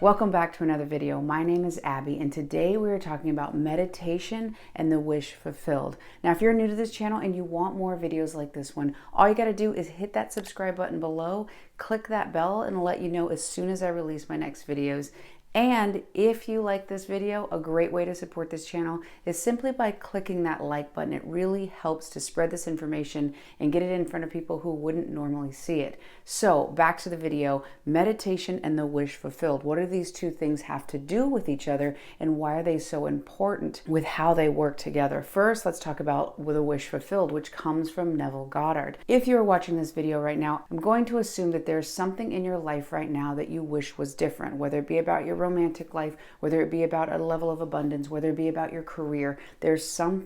Welcome back to another video. My name is Abby, and today we are talking about meditation and the wish fulfilled. Now, if you're new to this channel and you want more videos like this one, all you got to do is hit that subscribe button below, click that bell, and it'll let you know as soon as I release my next videos. And if you like this video, a great way to support this channel is simply by clicking that like button. It really helps to spread this information and get it in front of people who wouldn't normally see it. So back to the video, meditation and the wish fulfilled. What do these two things have to do with each other, and why are they so important with how they work together? First, let's talk about the wish fulfilled, which comes from Neville Goddard. If you're watching this video right now, I'm going to assume that there's something in your life right now that you wish was different, whether it be about your romantic life, whether it be about a level of abundance, whether it be about your career. There's some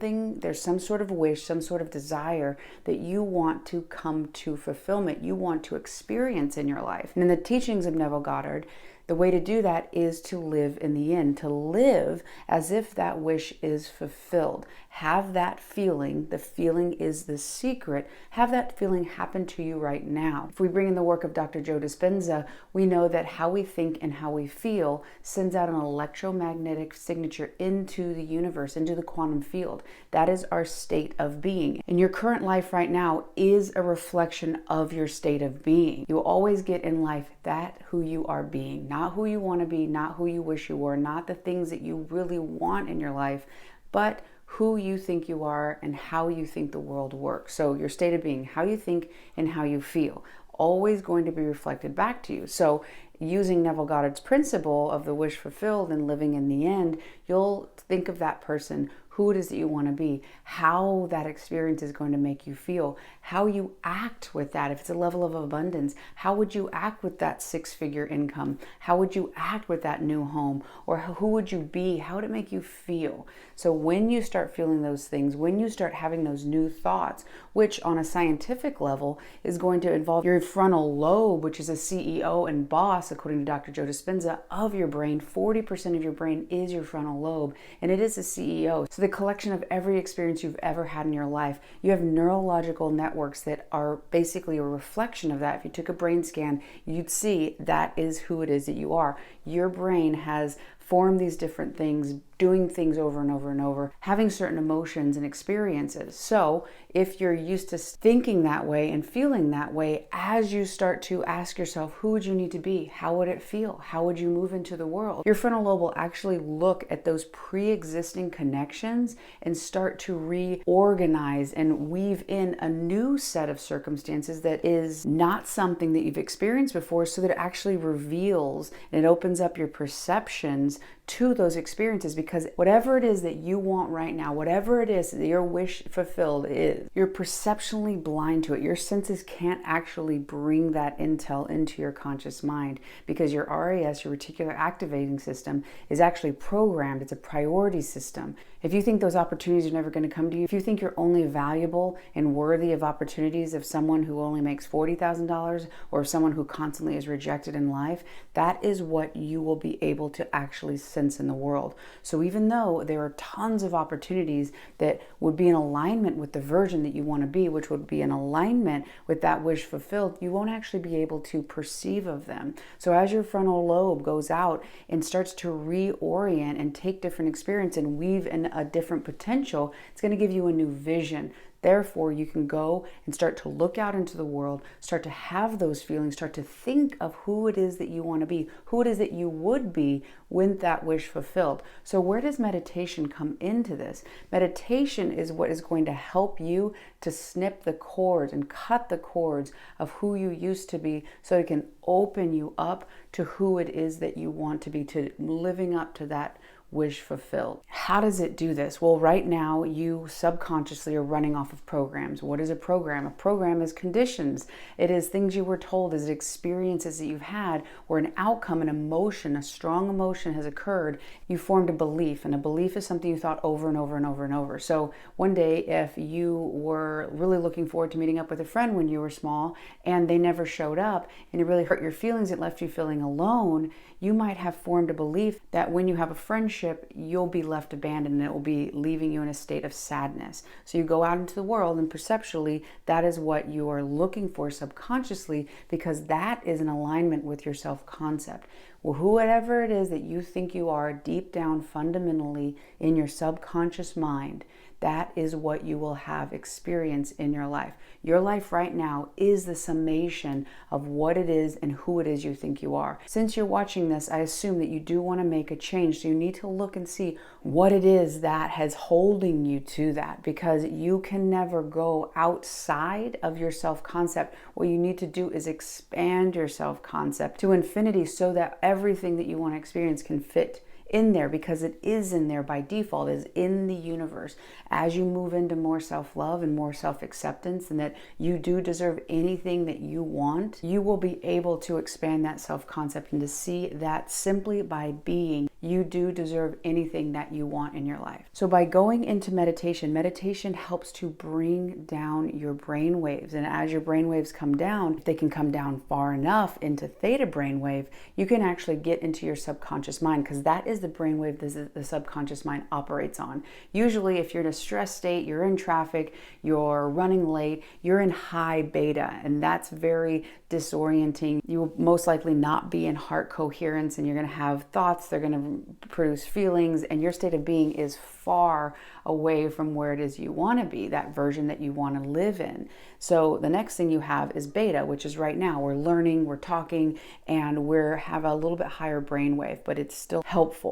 sort of wish, some sort of desire that you want to come to fulfillment, you want to experience in your life. And in the teachings of Neville Goddard, the way to do that is to live in the end, to live as if that wish is fulfilled. Have that feeling, the feeling is the secret, have that feeling happen to you right now. If we bring in the work of Dr. Joe Dispenza, we know that how we think and how we feel sends out an electromagnetic signature into the universe, into the quantum field. That is our state of being. And your current life right now is a reflection of your state of being. You always get in life that who you are being, not who you want to be, not who you wish you were, not the things that you really want in your life, but who you think you are and how you think the world works. So your state of being, how you think and how you feel, always going to be reflected back to you. So using Neville Goddard's principle of the wish fulfilled and living in the end, you'll think of that person, who it is that you want to be, how that experience is going to make you feel, how you act with that. If it's a level of abundance, how would you act with that six-figure income? How would you act with that new home? Or who would you be? How would it make you feel? So when you start feeling those things, when you start having those new thoughts, which on a scientific level is going to involve your frontal lobe, which is a CEO and boss, according to Dr. Joe Dispenza, of your brain. 40% of your brain is your frontal lobe, and it is a CEO. So the collection of every experience you've ever had in your life, you have neurological networks that are basically a reflection of that. If you took a brain scan, you'd see that is who it is that you are. Your brain has formed these different things, doing things over and over and over, having certain emotions and experiences. So if you're used to thinking that way and feeling that way, as you start to ask yourself, who would you need to be? How would it feel? How would you move into the world? Your frontal lobe will actually look at those pre-existing connections and start to reorganize and weave in a new set of circumstances that is not something that you've experienced before, so that it actually reveals and it opens up your perceptions to those experiences. Because whatever it is that you want right now, whatever it is that your wish fulfilled is, you're perceptually blind to it. Your senses can't actually bring that intel into your conscious mind, because your RAS, your reticular activating system, is actually programmed. It's a priority system. If you think those opportunities are never going to come to you, if you think you're only valuable and worthy of opportunities of someone who only makes $40,000 or someone who constantly is rejected in life, that is what you will be able to actually sense in the world. So even though there are tons of opportunities that would be in alignment with the version that you want to be, which would be in alignment with that wish fulfilled, you won't actually be able to perceive of them. So as your frontal lobe goes out and starts to reorient and take different experience and weave in a different potential, it's going to give you a new vision. Therefore, you can go and start to look out into the world, start to have those feelings, start to think of who it is that you want to be, who it is that you would be when that wish fulfilled. So where does meditation come into this? Meditation is what is going to help you to snip the cords and cut the cords of who you used to be, so it can open you up to who it is that you want to be, to living up to that wish fulfilled. How does it do this? Well, right now you subconsciously are running off of programs. What is a program? A program is conditions. It is things you were told, is experiences that you've had where an outcome, an emotion, a strong emotion has occurred. You formed a belief, and a belief is something you thought over and over and over and over. So one day, if you were really looking forward to meeting up with a friend when you were small and they never showed up and it really hurt your feelings, it left you feeling alone, you might have formed a belief that when you have a friendship, you'll be left abandoned and it will be leaving you in a state of sadness. So you go out into the world and perceptually, that is what you are looking for subconsciously, because that is in alignment with your self-concept. whoever it is that you think you are deep down fundamentally in your subconscious mind, that is what you will have experience in your life. Your life right now is the summation of what it is and who it is you think you are. Since you're watching this, I assume that you do want to make a change. So you need to look and see what it is that has holding you to that, because you can never go outside of your self-concept. What you need to do is expand your self-concept to infinity so that everything that you want to experience can fit in there, because it is in there by default, is in the universe. As you move into more self-love and more self-acceptance, and that you do deserve anything that you want, you will be able to expand that self-concept and to see that simply by being, you do deserve anything that you want in your life. So by going into meditation, meditation helps to bring down your brain waves. And as your brain waves come down, if they can come down far enough into theta brainwave, you can actually get into your subconscious mind, because that is the brainwave that the subconscious mind operates on. Usually if you're in a stress state, you're in traffic, you're running late, you're in high beta, and that's very disorienting. You will most likely not be in heart coherence, and you're going to have thoughts, they're going to produce feelings, and your state of being is far away from where it is you want to be, that version that you want to live in. So the next thing you have is beta, which is right now. We're learning, we're talking, and we have a little bit higher brainwave, but it's still helpful.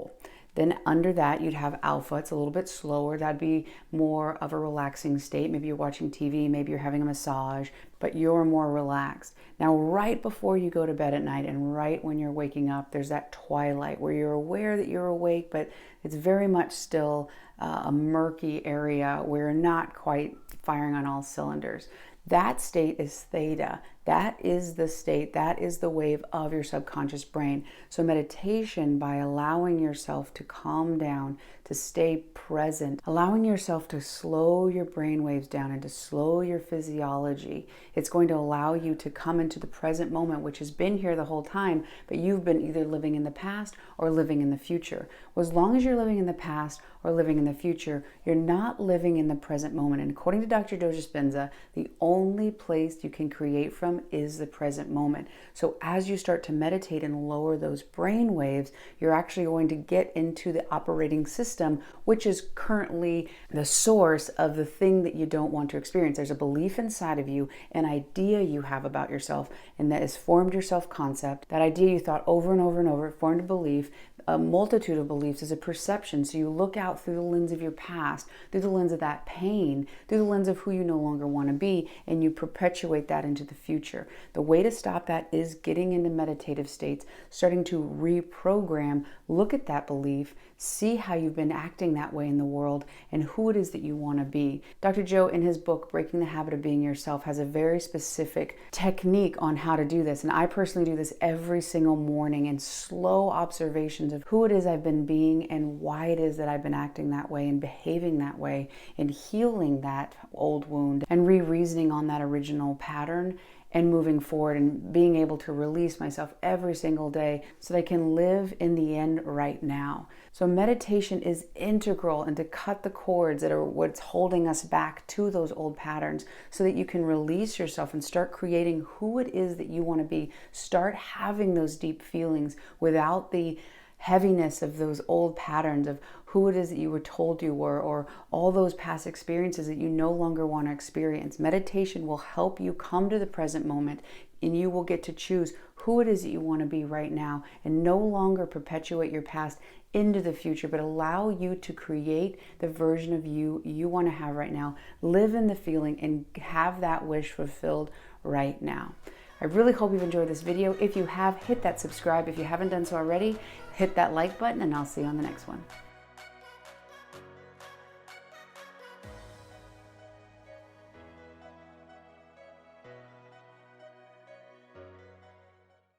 Then under that, you'd have alpha. It's a little bit slower. That'd be more of a relaxing state. Maybe you're watching TV, maybe you're having a massage, but you're more relaxed. Now, right before you go to bed at night and right when you're waking up, there's that twilight where you're aware that you're awake, but it's very much still a murky area where you're not quite firing on all cylinders. That state is theta. That is the state, that is the wave of your subconscious brain. So meditation, by allowing yourself to calm down, to stay present, allowing yourself to slow your brain waves down and to slow your physiology, it's going to allow you to come into the present moment, which has been here the whole time, but you've been either living in the past or living in the future. Well, as long as you're living in the past or living in the future, you're not living in the present moment. And according to Dr. Joe Dispenza, the only place you can create from is the present moment. So as you start to meditate and lower those brain waves, you're actually going to get into the operating system, which is currently the source of the thing that you don't want to experience. There's a belief inside of you, an idea you have about yourself, and that has formed your self-concept. That idea you thought over and over and over, it formed a belief. A multitude of beliefs is a perception. So you look out through the lens of your past, through the lens of that pain, through the lens of who you no longer want to be, and you perpetuate that into the future. The way to stop that is getting into meditative states, starting to reprogram, look at that belief, see how you've been acting that way in the world, and who it is that you want to be. Dr. Joe, in his book, Breaking the Habit of Being Yourself, has a very specific technique on how to do this. And I personally do this every single morning in slow observations of who it is I've been being and why it is that I've been acting that way and behaving that way, and healing that old wound and re-reasoning on that original pattern and moving forward and being able to release myself every single day so that I can live in the end right now. So meditation is integral, and to cut the cords that are what's holding us back to those old patterns so that you can release yourself and start creating who it is that you want to be. Start having those deep feelings without the heaviness of those old patterns of who it is that you were told you were, or all those past experiences that you no longer want to experience. Meditation will help you come to the present moment, and you will get to choose who it is that you want to be right now, and no longer perpetuate your past into the future, but allow you to create the version of you you want to have right now. Live in the feeling and have that wish fulfilled right now. I really hope you've enjoyed this video. If you have, hit that subscribe. If you haven't done so already, hit that like button, and I'll see you on the next one.